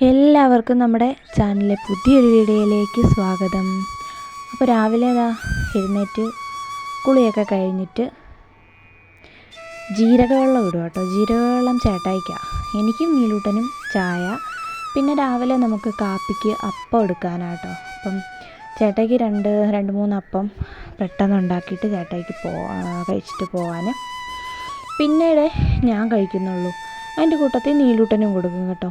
എല്ലാവർക്കും നമ്മുടെ ചാനലിലെ പുതിയൊരു വീഡിയോയിലേക്ക് സ്വാഗതം. അപ്പോൾ രാവിലെ എഴുന്നേറ്റ് കുളിയൊക്കെ കഴിഞ്ഞിട്ട് ജീരകവെള്ളം ഇടുക കേട്ടോ. ജീരകവെള്ളം ചേട്ടായിക്കാണ്, എനിക്കും നീലൂട്ടനും ചായ. പിന്നെ രാവിലെ നമുക്ക് കാപ്പിക്ക് അപ്പം എടുക്കാനാട്ടോ. അപ്പം ചേട്ടായിക്ക് രണ്ട് മൂന്ന് അപ്പം പെട്ടെന്ന് ഉണ്ടാക്കിയിട്ട് ചേട്ടായിക്ക് കഴിച്ചിട്ട് പോകാൻ. പിന്നീട് ഞാൻ കഴിക്കുന്നുള്ളൂ. അതിൻ്റെ കൂട്ടത്തിൽ നീലൂട്ടനും കൊടുക്കും കേട്ടോ.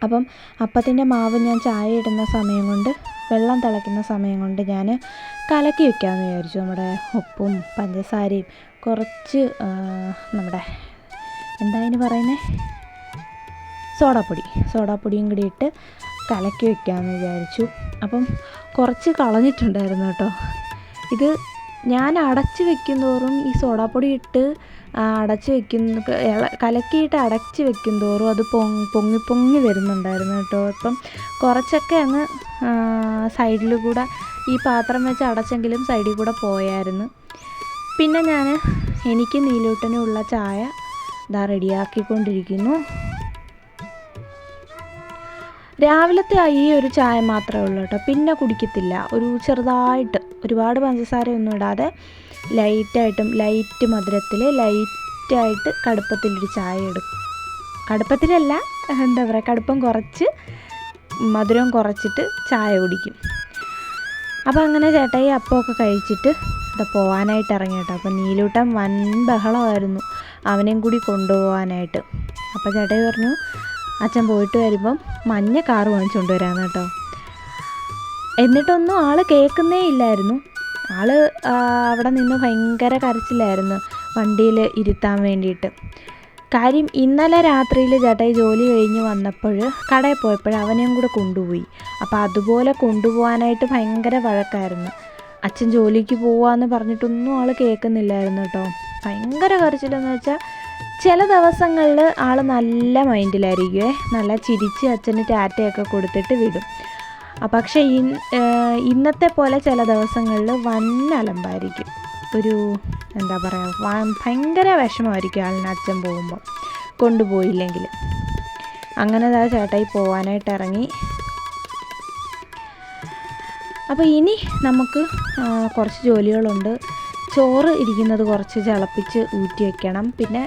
അപ്പം അപ്പത്തിൻ്റെ മാവ് ഞാൻ ചായ ഇടുന്ന സമയം കൊണ്ട്, വെള്ളം തിളയ്ക്കുന്ന സമയം കൊണ്ട് ഞാൻ കലക്കി വയ്ക്കാമെന്ന് വിചാരിച്ചു. നമ്മുടെ ഉപ്പും പഞ്ചസാരയും കുറച്ച് നമ്മുടെ എന്താ പറയുന്നത്, സോഡാപ്പൊടിയും കൂടി ഇട്ട് കലക്കി വയ്ക്കാമെന്ന് വിചാരിച്ചു. അപ്പം കുറച്ച് കളഞ്ഞിട്ടുണ്ടായിരുന്നു കേട്ടോ. ഇത് ഞാൻ അടച്ച് വെക്കുന്തോറും ഈ സോഡാപ്പൊടി ഇട്ട് കലക്കിയിട്ട് അടച്ച് വെക്കും തോറും അത് പൊങ്ങി വരുന്നുണ്ടായിരുന്നു കേട്ടോ. അപ്പം കുറച്ചൊക്കെ അങ്ങ് സൈഡിൽ കൂടെ ഈ പാത്രം വെച്ച് അടച്ചെങ്കിലും സൈഡിൽ കൂടെ പോയായിരുന്നു. പിന്നെ ഞാൻ എനിക്ക് നീലൂട്ടനുള്ള ചായ റെഡിയാക്കിക്കൊണ്ടിരിക്കുന്നു. രാവിലത്തെ ഈ ഒരു ചായ മാത്രമേ ഉള്ളൂ കേട്ടോ. പിന്നെ കുടിക്കത്തില്ല. ഒരു ചെറുതായിട്ട്, ഒരുപാട് പഞ്ചസാരയൊന്നും ഇടാതെ ലൈറ്റ് മധുരത്തിൽ ലൈറ്റായിട്ട് കടുപ്പത്തിലൊരു ചായ എടുക്കും. കടുപ്പത്തിലല്ല, എന്താ പറയുക, കടുപ്പം കുറച്ച് മധുരം കുറച്ചിട്ട് ചായ കുടിക്കും. അപ്പോൾ അങ്ങനെ ചേട്ടായി അപ്പമൊക്കെ കഴിച്ചിട്ട് പോകാനായിട്ട് ഇറങ്ങി കേട്ടോ. അപ്പോൾ നീലൂട്ടൻ വൻ ബഹളമായിരുന്നു അവനെയും കൂടി കൊണ്ടുപോകാനായിട്ട്. അപ്പോൾ ചേട്ടായി പറഞ്ഞു, അച്ഛൻ പോയിട്ട് വരുമ്പം മഞ്ഞ കാറ് വാങ്ങിച്ചുകൊണ്ട് വരാമെന്ന് കേട്ടോ. എന്നിട്ടൊന്നും ആൾ കേൾക്കുന്നേ ഇല്ലായിരുന്നു. ആൾ അവിടെ നിന്ന് ഭയങ്കര കരച്ചിലായിരുന്നു വണ്ടിയിൽ ഇരുത്താൻ വേണ്ടിയിട്ട്. കാര്യം ഇന്നലെ രാത്രിയിൽ ചേട്ടായി ജോലി കഴിഞ്ഞ് വന്നപ്പോൾ കടയിൽ പോയപ്പോൾ അവനെയും കൂടെ കൊണ്ടുപോയി. അപ്പോൾ അതുപോലെ കൊണ്ടുപോകാനായിട്ട് ഭയങ്കര വഴക്കായിരുന്നു. അച്ഛൻ ജോലിക്ക് പോവാന്ന് പറഞ്ഞിട്ടൊന്നും ആൾ കേൾക്കുന്നില്ലായിരുന്നു കേട്ടോ. ഭയങ്കര കരച്ചിലെന്ന് വെച്ചാൽ ചില ദിവസങ്ങളിൽ ആൾ നല്ല മൈൻഡിലായിരിക്കുമേ, നല്ല ചിരിച്ച് അച്ഛന് ടാറ്റയൊക്കെ കൊടുത്തിട്ട് വിടും. പക്ഷേ ഇന്നത്തെ പോലെ ചില ദിവസങ്ങളിൽ വൻ അലമ്പായിരിക്കും. ഒരു എന്താ പറയുക, ഭയങ്കര വിഷമമായിരിക്കും ആളിന് അച്ഛൻ പോകുമ്പോൾ, കൊണ്ടുപോയില്ലെങ്കിൽ. അങ്ങനെ ചേട്ടായി പോകാനായിട്ട് ഇറങ്ങി. അപ്പോൾ ഇനി നമുക്ക് കുറച്ച് ജോലികളുണ്ട്. ചോറ് ഇരിക്കുന്നത് കുറച്ച് തിളപ്പിച്ച് ഊറ്റി വയ്ക്കണം. പിന്നെ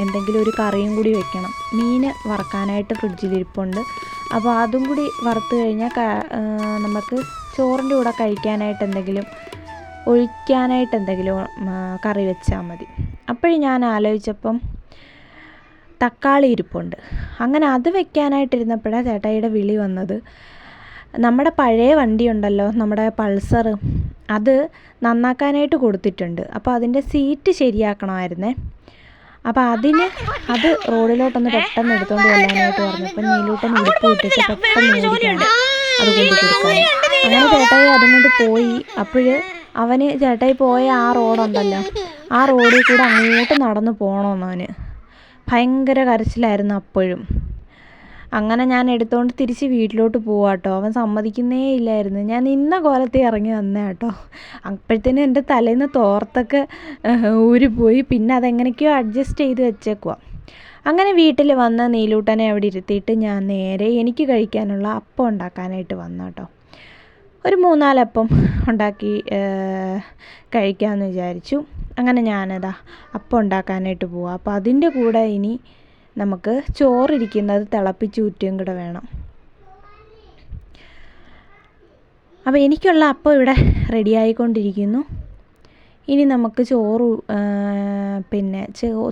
എന്തെങ്കിലും ഒരു കറിയും കൂടി വെക്കണം. മീൻ വറക്കാനായിട്ട് ഫ്രിഡ്ജിലിരിപ്പുണ്ട്. അപ്പോൾ അതും കൂടി വറുത്ത് കഴിഞ്ഞാൽ നമുക്ക് ചോറിൻ്റെ കൂടെ ഒഴിക്കാനായിട്ട് എന്തെങ്കിലും കറി വെച്ചാൽ മതി. അപ്പോഴും ഞാൻ ആലോചിച്ചപ്പം തക്കാളി ഇരിപ്പുണ്ട്. അങ്ങനെ അത് വെക്കാനായിട്ടിരുന്നപ്പോഴാണ് ചേട്ടായിയുടെ വിളി വന്നത്. നമ്മുടെ പഴയ വണ്ടി ഉണ്ടല്ലോ, നമ്മുടെ പൾസർ, അത് നന്നാക്കാനായിട്ട് കൊടുത്തിട്ടുണ്ട്. അപ്പോൾ അതിൻ്റെ സീറ്റ് ശരിയാക്കണമായിരുന്നേ. അപ്പോൾ അത് റോഡിലോട്ടൊന്ന് പെട്ടെന്ന് എടുത്തുകൊണ്ട് ചെല്ലാനായിട്ട് പറഞ്ഞു. അപ്പം നീലൂട്ടൻ ഉടുപ്പ് ഇട്ടിട്ട് പെട്ടെന്ന് ഓടിക്കാണ് അത് കൊണ്ട് കൊടുക്കാൻ. അങ്ങനെ ചേട്ടായി അതും കൊണ്ട് പോയി. അവന് ചേട്ടായി പോയ ആ റോഡുണ്ടല്ലോ, ആ റോഡിൽ കൂടെ അങ്ങോട്ട് നടന്ന് പോകണമെന്ന് അവന് ഭയങ്കര കരച്ചിലായിരുന്നു അപ്പോഴും. അങ്ങനെ ഞാൻ എടുത്തുകൊണ്ട് തിരിച്ച് വീട്ടിലോട്ട് പോവാട്ടോ. അവൻ സമ്മതിക്കുന്നേ ഇല്ലായിരുന്നു. ഞാൻ നിന്ന കോലത്തിൽ ഇറങ്ങി വന്നേ കേട്ടോ. അപ്പോഴത്തേനും എൻ്റെ തലേന്ന് തോർത്തൊക്കെ ഊരിപ്പോയി. പിന്നെ അതെങ്ങനെയൊക്കെയോ അഡ്ജസ്റ്റ് ചെയ്ത് വെച്ചേക്കുക. അങ്ങനെ വീട്ടിൽ വന്ന് നീലൂട്ടനെ അവിടെ ഇരുത്തിയിട്ട് ഞാൻ നേരെ എനിക്ക് കഴിക്കാനുള്ള അപ്പം ഉണ്ടാക്കാനായിട്ട് വന്നു കേട്ടോ. ഒരു 3-4 അപ്പം ഉണ്ടാക്കി കഴിക്കാമെന്ന് വിചാരിച്ചു. അങ്ങനെ അപ്പം ഉണ്ടാക്കാനായിട്ട് പോവാം. അപ്പോൾ അതിൻ്റെ കൂടെ ഇനി നമുക്ക് ചോറിരിക്കുന്നത് തിളപ്പിച്ചൂറ്റുകയും കൂടെ വേണം. അപ്പോൾ എനിക്കുള്ള അപ്പം ഇവിടെ റെഡിയായിക്കൊണ്ടിരിക്കുന്നു. ഇനി നമുക്ക്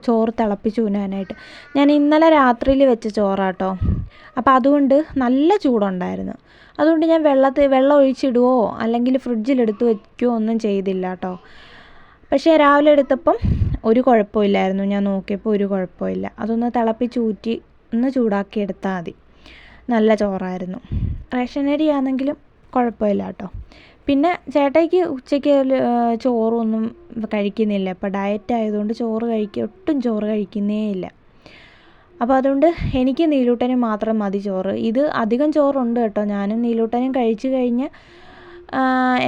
ചോറ് തിളപ്പിച്ചൂനാനായിട്ട്, ഞാൻ ഇന്നലെ രാത്രിയിൽ വെച്ച ചോറാട്ടോ. അപ്പോൾ അതുകൊണ്ട് നല്ല ചൂടുണ്ടായിരുന്നു. അതുകൊണ്ട് ഞാൻ വെള്ളം ഒഴിച്ചിടുവോ അല്ലെങ്കിൽ ഫ്രിഡ്ജിലെടുത്ത് വയ്ക്കുകയോ ഒന്നും ചെയ്തില്ല കേട്ടോ. പക്ഷേ രാവിലെ എടുത്തപ്പം ഒരു കുഴപ്പമില്ലായിരുന്നു. ഞാൻ നോക്കിയപ്പോൾ ഒരു കുഴപ്പമില്ല. അതൊന്ന് തിളപ്പിച്ചൂറ്റി ഒന്ന് ചൂടാക്കി എടുത്താൽ മതി. നല്ല ചോറായിരുന്നു. റേഷനരി ആണെങ്കിലും കുഴപ്പമില്ല കേട്ടോ. പിന്നെ ചേട്ടായിക്ക് ഉച്ചയ്ക്ക് ചോറൊന്നും കഴിക്കുന്നില്ല. ഇപ്പോൾ ഡയറ്റ് ആയതുകൊണ്ട് ഒട്ടും ചോറ് കഴിക്കുന്നേ ഇല്ല. അപ്പോൾ അതുകൊണ്ട് എനിക്ക് നീലൂട്ടനും മാത്രം മതി ചോറ്. ഇത് അധികം ചോറുണ്ട് കേട്ടോ. ഞാനും നീലൂട്ടനും കഴിച്ചു കഴിഞ്ഞ്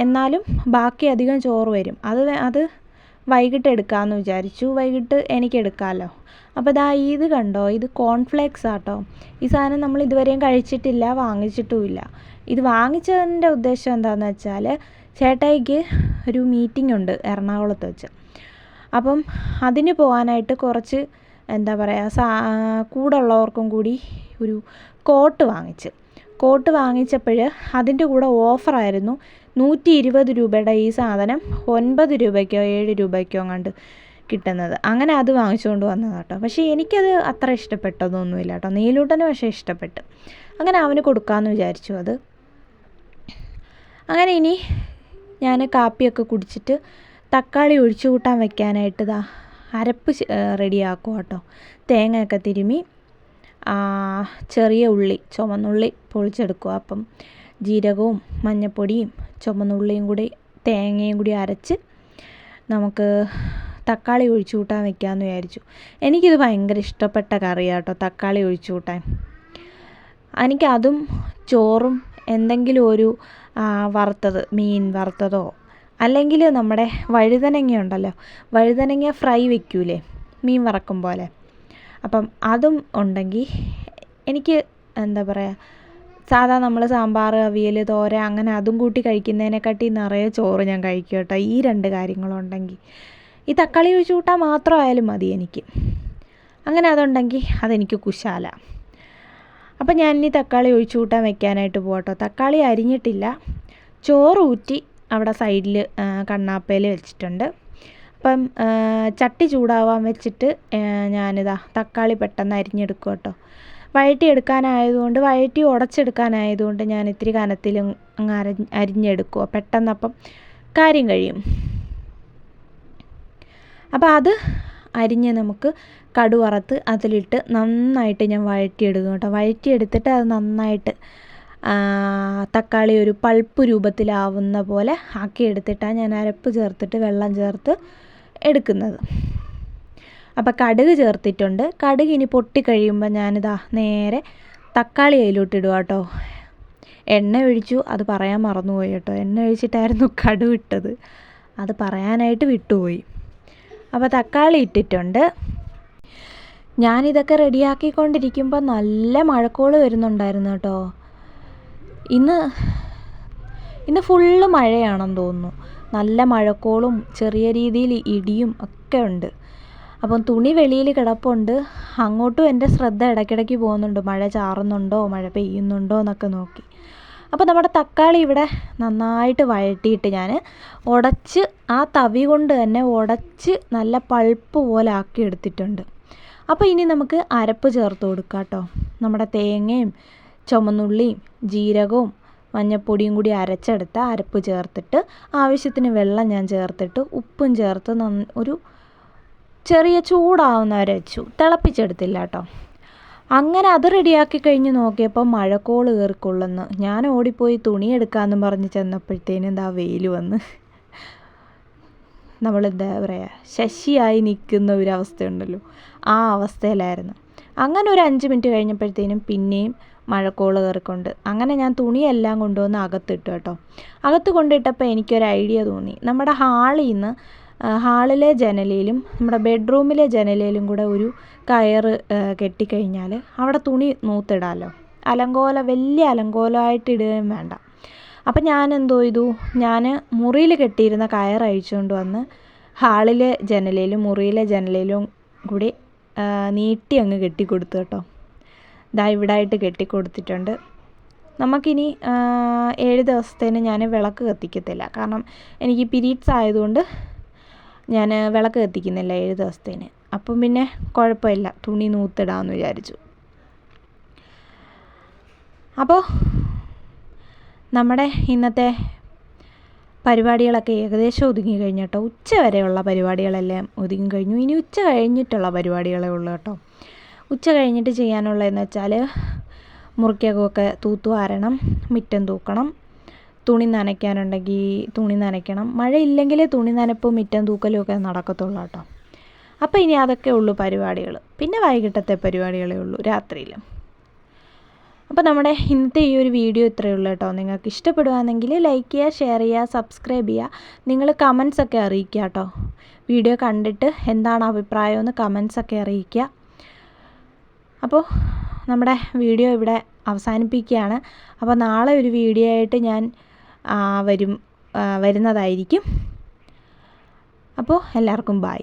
എന്നാലും ബാക്കി അധികം ചോറ് വരും. അത് വൈകിട്ട് എടുക്കാമെന്ന് വിചാരിച്ചു. വൈകിട്ട് എനിക്ക് എടുക്കാമല്ലോ. അപ്പോൾ ഇത് കണ്ടോ, ഇത് കോൺഫ്ലേക്സ് ആട്ടോ. ഈ സാധനം നമ്മൾ ഇതുവരെയും കഴിച്ചിട്ടില്ല, വാങ്ങിച്ചിട്ടുമില്ല. ഇത് വാങ്ങിച്ചതിൻ്റെ ഉദ്ദേശം എന്താണെന്ന് വെച്ചാൽ ചേട്ടായിക്ക് ഒരു മീറ്റിംഗ് ഉണ്ട് എറണാകുളത്ത് വെച്ച്. അപ്പം അതിന് പോകാനായിട്ട് കുറച്ച് എന്താ പറയുക കൂടെ ഉള്ളവർക്കും കൂടി ഒരു കോട്ട് വാങ്ങിച്ചപ്പോൾ അതിൻ്റെ കൂടെ ഓഫറായിരുന്നു 120 രൂപയുടെ ഈ സാധനം 9 രൂപയ്ക്കോ 7 രൂപയ്ക്കോ അങ്ങാണ്ട് കിട്ടുന്നത്. അങ്ങനെ അത് വാങ്ങിച്ചുകൊണ്ട് വന്നത് കേട്ടോ. പക്ഷേ എനിക്കത് അത്ര ഇഷ്ടപ്പെട്ടതൊന്നുമില്ല കേട്ടോ. നീലൂട്ടന് പക്ഷേ ഇഷ്ടപ്പെട്ടു. അങ്ങനെ അവന് കൊടുക്കാമെന്ന് വിചാരിച്ചു അത്. അങ്ങനെ ഇനി ഞാൻ കാപ്പിയൊക്കെ കുടിച്ചിട്ട് തക്കാളി ഒഴിച്ചു കൂട്ടാൻ വെക്കാനായിട്ട് അരപ്പ് റെഡിയാക്കും കേട്ടോ. തേങ്ങയൊക്കെ തിരുമ്മി ചെറിയ ഉള്ളി, ചുമന്നുള്ളി പൊളിച്ചെടുക്കുക. അപ്പം ജീരകവും മഞ്ഞൾപ്പൊടിയും ചുമന്നുള്ളിയും കൂടി തേങ്ങയും കൂടി അരച്ച് നമുക്ക് തക്കാളി ഒഴിച്ചു കൂട്ടാൻ വെക്കാമെന്ന് വിചാരിച്ചു. എനിക്കിത് ഭയങ്കര ഇഷ്ടപ്പെട്ട കറിയാണ് കേട്ടോ, തക്കാളി ഒഴിച്ചു കൂട്ടാൻ. എനിക്കതും ചോറും എന്തെങ്കിലും ഒരു വറുത്തത്, മീൻ വറുത്തതോ അല്ലെങ്കിൽ നമ്മുടെ വഴുതനങ്ങ ഉണ്ടല്ലോ, വഴുതനങ്ങ ഫ്രൈ വെക്കൂലേ മീൻ വറക്കും പോലെ, അപ്പം അതും ഉണ്ടെങ്കിൽ എനിക്ക് എന്താ പറയുക, സാധാ നമ്മൾ സാമ്പാർ, അവിയൽ, തോര അങ്ങനെ അതും കൂട്ടി കഴിക്കുന്നതിനെക്കാട്ടി നിറയെ ചോറ് ഞാൻ കഴിക്കും കേട്ടോ. ഈ 2 കാര്യങ്ങളുണ്ടെങ്കിൽ, ഈ തക്കാളി ഒഴിച്ച് കൂട്ടാൻ മാത്രമായാലും മതി എനിക്ക്. അങ്ങനെ അതുണ്ടെങ്കിൽ അതെനിക്ക് കുശാല. അപ്പം ഞാനിനി തക്കാളി ഒഴിച്ച് കൂട്ടാൻ വെക്കാനായിട്ട് പോകട്ടോ. തക്കാളി അരിഞ്ഞിട്ടില്ല, ചോറ് ഊറ്റി അവിടെ സൈഡിൽ കണ്ണാപ്പയിൽ വെച്ചിട്ടുണ്ട്. അപ്പം ചട്ടി ചൂടാവാൻ വെച്ചിട്ട് ഞാനിതാ തക്കാളി പെട്ടെന്ന് അരിഞ്ഞെടുക്കും കേട്ടോ. വഴറ്റി ഉടച്ചെടുക്കാനായതുകൊണ്ട് ഞാൻ ഇത്തിരി കനത്തിലും അങ്ങ് അരിഞ്ഞെടുക്കുക. പെട്ടെന്നപ്പം കാര്യം കഴിയും. അപ്പോൾ അത് അരിഞ്ഞ് നമുക്ക് കടു വറുത്ത് അതിലിട്ട് നന്നായിട്ട് ഞാൻ വഴറ്റിയെടുക്കും കേട്ടോ. വഴറ്റിയെടുത്തിട്ട് അത് നന്നായിട്ട് തക്കാളി ഒരു പൾപ്പ് രൂപത്തിലാവുന്ന പോലെ ആക്കിയെടുത്തിട്ടാണ് ഞാൻ അരപ്പ് ചേർത്തിട്ട് വെള്ളം ചേർത്ത് എടുക്കുന്നത്. അപ്പോൾ കടുക് ചേർത്തിട്ടുണ്ട്. കടുക് ഇനി പൊട്ടിക്കഴിയുമ്പോൾ ഞാനിതാ നേരെ തക്കാളി അതിലോട്ടിടുക കേട്ടോ. എണ്ണ ഒഴിച്ചു, അത് പറയാൻ മറന്നുപോയി കേട്ടോ. എണ്ണ ഒഴിച്ചിട്ടായിരുന്നു കടുക് ഇട്ടത്, അത് പറയാനായിട്ട് വിട്ടുപോയി. അപ്പോൾ തക്കാളി ഇട്ടിട്ടുണ്ട്. ഞാനിതൊക്കെ റെഡിയാക്കിക്കൊണ്ടിരിക്കുമ്പോൾ നല്ല മഴക്കോള് വരുന്നുണ്ടായിരുന്നു കേട്ടോ. ഇന്ന് ഫുള്ള് മഴയാണെന്ന് തോന്നുന്നു. നല്ല മഴക്കോളും ചെറിയ രീതിയിൽ ഇടിയും ഒക്കെ ഉണ്ട്. അപ്പം തുണി വെളിയിൽ കിടപ്പുണ്ട്. അങ്ങോട്ടും എൻ്റെ ശ്രദ്ധ ഇടയ്ക്കിടയ്ക്ക് പോകുന്നുണ്ട്, മഴ ചാറുന്നുണ്ടോ മഴ പെയ്യുന്നുണ്ടോ എന്നൊക്കെ നോക്കി. അപ്പോൾ നമ്മുടെ തക്കാളി ഇവിടെ നന്നായിട്ട് വഴറ്റിയിട്ട് ഞാൻ ഉടച്ച് ആ തവി കൊണ്ട് തന്നെ ഉടച്ച് നല്ല പൾപ്പ് പോലെ ആക്കി എടുത്തിട്ടുണ്ട്. അപ്പോൾ ഇനി നമുക്ക് അരപ്പ് ചേർത്ത് കൊടുക്കാം കേട്ടോ. നമ്മുടെ തേങ്ങയും ചുമന്നുള്ളിയും ജീരകവും മഞ്ഞൾപ്പൊടിയും കൂടി അരച്ചെടുത്ത അരപ്പ് ചേർത്തിട്ട് ആവശ്യത്തിന് വെള്ളം ഞാൻ ചേർത്തിട്ട് ഉപ്പും ചേർത്ത് ഒരു ചെറിയ ചൂടാവുന്നവരെ വെച്ചു, തിളപ്പിച്ചെടുത്തില്ല കേട്ടോ. അങ്ങനെ അത് റെഡിയാക്കി കഴിഞ്ഞ് നോക്കിയപ്പോൾ മഴക്കോള് കയറിക്കൊള്ളുന്നു. ഞാൻ ഓടിപ്പോയി തുണി എടുക്കാമെന്ന് പറഞ്ഞ് ചെന്നപ്പോഴത്തേനും എന്താ വെയിൽ വന്ന് നമ്മളെന്താ പറയുക, ശശിയായി നിൽക്കുന്ന ഒരവസ്ഥയുണ്ടല്ലോ, ആ അവസ്ഥയിലായിരുന്നു. അങ്ങനെ ഒരു 5 മിനിറ്റ് കഴിഞ്ഞപ്പോഴത്തേനും പിന്നെയും മഴക്കോള് കയറിക്കൊണ്ട് അങ്ങനെ ഞാൻ തുണിയെല്ലാം കൊണ്ടുവന്ന് അകത്തിട്ടു കേട്ടോ. അകത്ത് കൊണ്ടിട്ടപ്പോൾ എനിക്കൊരു ഐഡിയ തോന്നി. നമ്മുടെ ഹാളിലെ ജനലിലും നമ്മുടെ ബെഡ്റൂമിലെ ജനലിലും കൂടെ ഒരു കയറ് കെട്ടിക്കഴിഞ്ഞാൽ അവിടെ തുണി നൂത്തിടാമല്ലോ. വലിയ അലങ്കോലമായിട്ട് ഇടുകയും വേണ്ട. അപ്പം ഞാൻ എന്തോ ചെയ്തു, ഞാൻ മുറിയിൽ കെട്ടിയിരുന്ന കയർ അഴിച്ചുകൊണ്ട് വന്ന് ഹാളിലെ ജനലിലും മുറിയിലെ ജനലിലും കൂടി നീട്ടി അങ്ങ് കെട്ടിക്കൊടുത്തു കേട്ടോ. ഇവിടായിട്ട് കെട്ടിക്കൊടുത്തിട്ടുണ്ട്. നമുക്കിനി 7 ദിവസത്തേന് ഞാൻ വിളക്ക് കത്തിക്കത്തില്ല. കാരണം എനിക്ക് പീരീഡ്സ് ആയതുകൊണ്ട് ഞാൻ വിളക്ക് കത്തിക്കുന്നില്ല 7 ദിവസത്തേന്. അപ്പം പിന്നെ കുഴപ്പമില്ല, തുണി നൂത്തിടാമെന്ന് വിചാരിച്ചു. അപ്പോൾ നമ്മുടെ ഇന്നത്തെ പരിപാടികളൊക്കെ ഏകദേശം ഒതുങ്ങി കഴിഞ്ഞു കേട്ടോ. ഉച്ച വരെയുള്ള പരിപാടികളെല്ലാം ഒതുങ്ങി കഴിഞ്ഞു. ഇനി ഉച്ച കഴിഞ്ഞിട്ടുള്ള പരിപാടികളേ ഉള്ളൂ കേട്ടോ. ഉച്ച കഴിഞ്ഞിട്ട് ചെയ്യാനുള്ളതെന്ന് വെച്ചാൽ മുറിക്കകമൊക്കെ തൂത്തുവാരണം, മുറ്റം തൂക്കണം, തുണി നനയ്ക്കാനുണ്ടെങ്കിൽ തുണി നനയ്ക്കണം. മഴയില്ലെങ്കിൽ തുണി നനപ്പും മുറ്റം തൂക്കലും ഒക്കെ നടക്കത്തുള്ളൂ കേട്ടോ. അപ്പോൾ ഇനി അതൊക്കെ ഉള്ളൂ പരിപാടികൾ. പിന്നെ വൈകിട്ടത്തെ പരിപാടികളേ ഉള്ളൂ രാത്രിയിൽ. അപ്പോൾ നമ്മുടെ ഇന്നത്തെ ഈ ഒരു വീഡിയോ ഇത്രയേ ഉള്ളൂ കേട്ടോ. നിങ്ങൾക്ക് ഇഷ്ടപ്പെടുകയാണെങ്കിൽ ലൈക്ക് ചെയ്യുക, ഷെയർ ചെയ്യുക, സബ്സ്ക്രൈബ് ചെയ്യുക. നിങ്ങൾ കമൻസൊക്കെ അറിയിക്കുക കേട്ടോ. വീഡിയോ കണ്ടിട്ട് എന്താണ് അഭിപ്രായമെന്ന് കമൻസൊക്കെ അറിയിക്കുക. അപ്പോൾ നമ്മുടെ വീഡിയോ ഇവിടെ അവസാനിപ്പിക്കുകയാണ്. അപ്പോൾ നാളെ ഒരു വീഡിയോ ആയിട്ട് ഞാൻ വരുന്നതായിരിക്കും. അപ്പോൾ എല്ലാവർക്കും ബൈ.